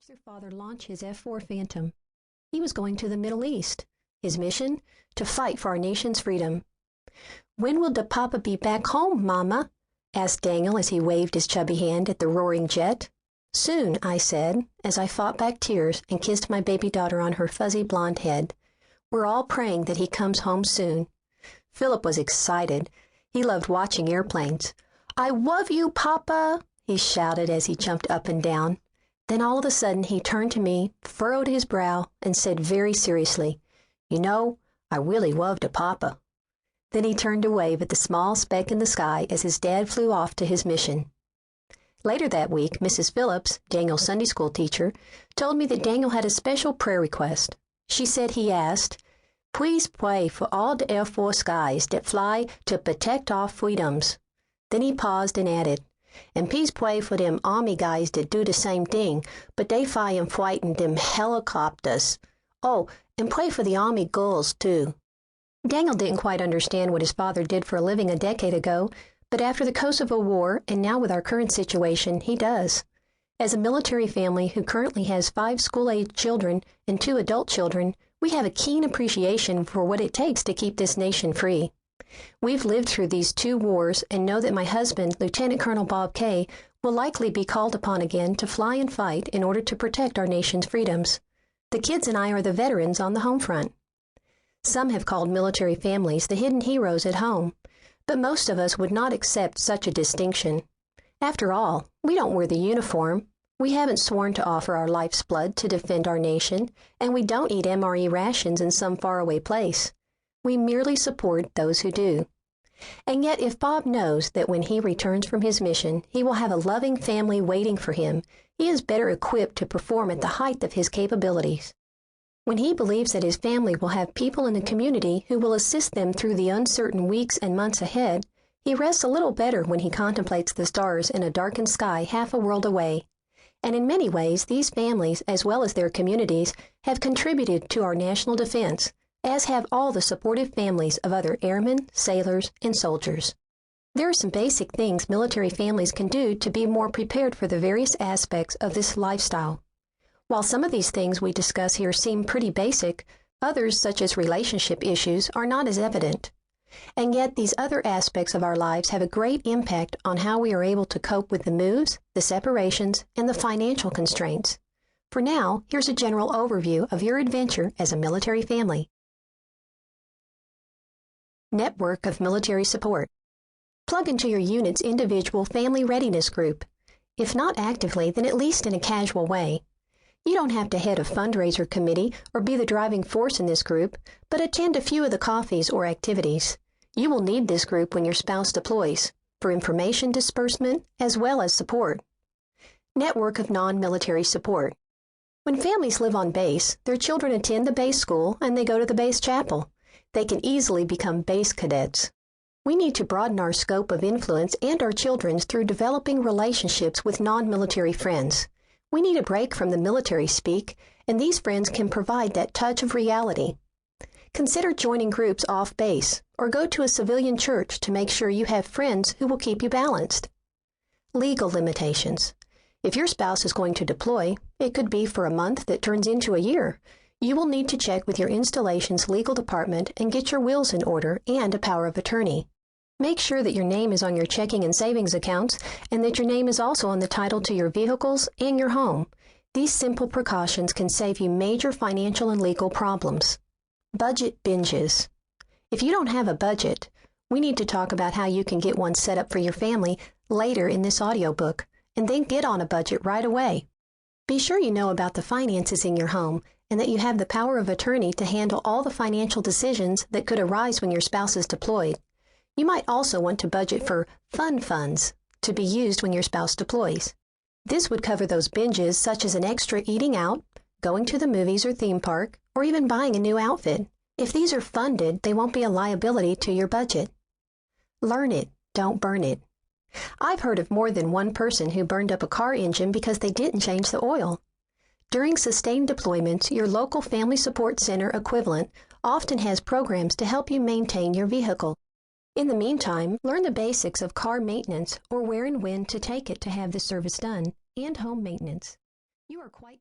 watched their father launch his F-4 Phantom. He was going to the Middle East. His mission? To fight for our nation's freedom. "When will da papa be back home, Mama?" asked Daniel as he waved his chubby hand at the roaring jet. "Soon," I said, as I fought back tears and kissed my baby daughter on her fuzzy blonde head. "We're all praying that he comes home soon." Philip was excited. He loved watching airplanes. "I love you, Papa," he shouted as he jumped up and down. Then all of a sudden he turned to me, furrowed his brow, and said very seriously, "You know, I really love da Papa." Then he turned to wave at the small speck in the sky as his dad flew off to his mission. Later that week, Mrs. Phillips, Daniel's Sunday school teacher, told me that Daniel had a special prayer request. She said he asked, "Please pray for all the Air Force guys that fly to protect our freedoms." Then he paused and added, "And please pray for them Army guys that do the same thing, but they fly and fight in them helicopters. Oh, and pray for the Army girls, too." Daniel didn't quite understand what his father did for a living a decade ago, but after the Kosovo War, and now with our current situation, he does. As a military family who currently has 5 school-age children and 2 adult children, we have a keen appreciation for what it takes to keep this nation free. We've lived through these 2 wars and know that my husband, Lieutenant Colonel Bob Kay, will likely be called upon again to fly and fight in order to protect our nation's freedoms. The kids and I are the veterans on the home front. Some have called military families the hidden heroes at home, but most of us would not accept such a distinction. After all, we don't wear the uniform, we haven't sworn to offer our life's blood to defend our nation, and we don't eat MRE rations in some faraway place. We merely support those who do. And yet if Bob knows that when he returns from his mission, he will have a loving family waiting for him, he is better equipped to perform at the height of his capabilities. When he believes that his family will have people in the community who will assist them through the uncertain weeks and months ahead, he rests a little better when he contemplates the stars in a darkened sky half a world away. And in many ways, these families, as well as their communities, have contributed to our national defense, as have all the supportive families of other airmen, sailors, and soldiers. There are some basic things military families can do to be more prepared for the various aspects of this lifestyle. While some of these things we discuss here seem pretty basic, others, such as relationship issues, are not as evident. And yet these other aspects of our lives have a great impact on how we are able to cope with the moves, the separations, and the financial constraints. For now, here's a general overview of your adventure as a military family. Network of military support. Plug into your unit's individual family readiness group. If not actively, then at least in a casual way. You don't have to head a fundraiser committee or be the driving force in this group, but attend a few of the coffees or activities. You will need this group when your spouse deploys, for information disbursement as well as support. Network of non-military support. When families live on base, their children attend the base school and they go to the base chapel. They can easily become base cadets. We need to broaden our scope of influence and our children's through developing relationships with non-military friends. We need a break from the military speak, and these friends can provide that touch of reality. Consider joining groups off base, or go to a civilian church to make sure you have friends who will keep you balanced. Legal limitations. If your spouse is going to deploy, it could be for a month that turns into a year. You will need to check with your installation's legal department and get your wills in order and a power of attorney. Make sure that your name is on your checking and savings accounts and that your name is also on the title to your vehicles and your home. These simple precautions can save you major financial and legal problems. Budget binges. If you don't have a budget, we need to talk about how you can get one set up for your family later in this audiobook, and then get on a budget right away. Be sure you know about the finances in your home and that you have the power of attorney to handle all the financial decisions that could arise when your spouse is deployed. You might also want to budget for fun funds to be used when your spouse deploys. This would cover those binges such as an extra eating out, going to the movies or theme park, or even buying a new outfit. If these are funded, they won't be a liability to your budget. Learn it, don't burn it. I've heard of more than one person who burned up a car engine because they didn't change the oil. During sustained deployments, your local Family Support Center equivalent often has programs to help you maintain your vehicle. In the meantime, learn the basics of car maintenance or where and when to take it to have the service done, and home maintenance. You are quite